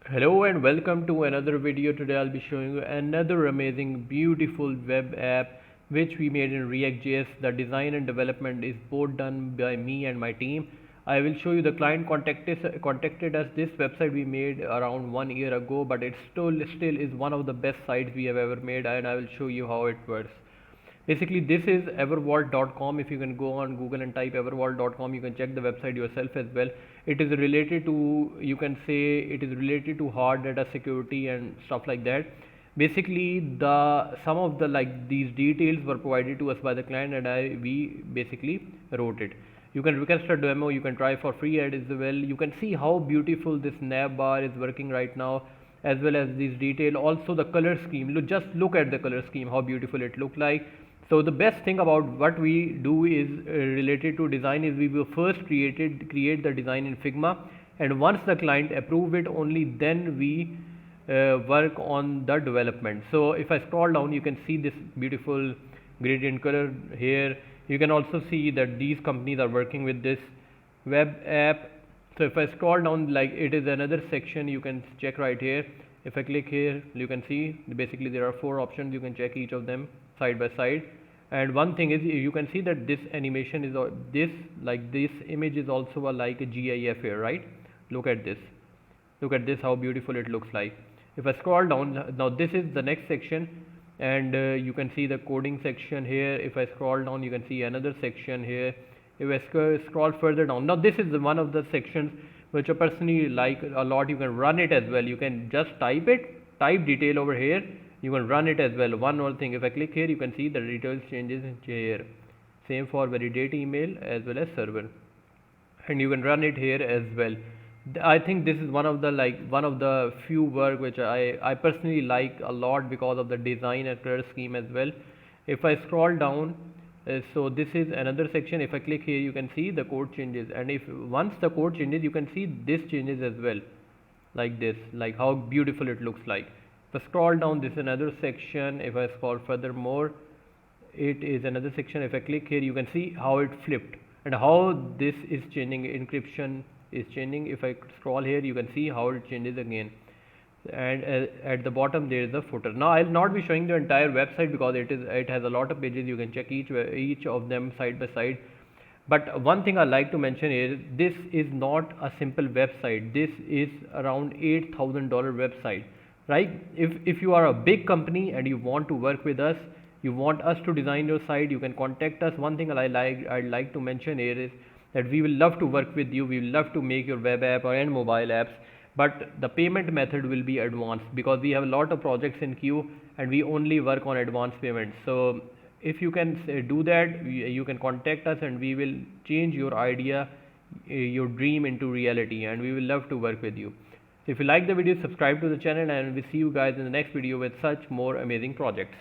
Hello and welcome to another video. Today I'll be showing you another amazing beautiful web app which we made in ReactJS. The design and development is both done by me and my team. I will show you the client contacted us. This website we made around 1 year ago, but it still is one of the best sites we have ever made, and I will show you how it works. Basically, this is evervault.com. If you can go on Google and type evervault.com, you can check the website yourself as well. It is related to, you can say it is related to hard data security and stuff like that. Basically, some of the these details were provided to us by the client, and we basically wrote it. You can request a demo, you can try for free as well. You can see how beautiful this nav bar is working right now, as well as this detail. Also the color scheme, just look at the color scheme, how beautiful it look like. So the best thing about what we do is related to design is we will first create the design in Figma, and once the client approve it, only then we work on the development. So if I scroll down, you can see this beautiful gradient color here. You can also see that these companies are working with this web app. So if I scroll down, it is another section you can check right here. If I click here, you can see basically there are 4 options. You can check each of them side by side. And one thing is, you can see that this animation is this image is also like a GIF here, right? Look at this how beautiful it looks like. If I scroll down, now this is the next section, and you can see the coding section here. If I scroll down, you can see another section here. If I scroll further down, now this is one of the sections which I personally like a lot. You can run it as well. You can just type detail over here. You can run it as well. One more thing, if I click here, you can see the details changes here. Same for validate email as well as server, and you can run it here as well. I think this is one of the few work which I personally like a lot because of the design and color scheme as well. If I scroll down, so this is another section. If I click here, you can see the code changes, and if once the code changes, you can see this changes as well, like this, like how beautiful it looks like. If I scroll down, this is another section. If I scroll further more, it is another section. If I click here, you can see how it flipped and how this is changing. Encryption is changing. If I scroll here, you can see how it changes again, and at the bottom there is a footer. Now I'll not be showing the entire website because it has a lot of pages. You can check each of them side by side. But one thing I like to mention is this is not a simple website. This is around $8,000 website, right? If you are a big company and you want to work with us, you want us to design your site, you can contact us. One thing I'd like to mention here is that we will love to work with you. We will love to make your web app and mobile apps, but the payment method will be advanced because we have a lot of projects in queue and we only work on advanced payments. So if you can do that, you can contact us and we will change your idea, your dream into reality, and we will love to work with you. If you like the video, subscribe to the channel, and we'll see you guys in the next video with such more amazing projects.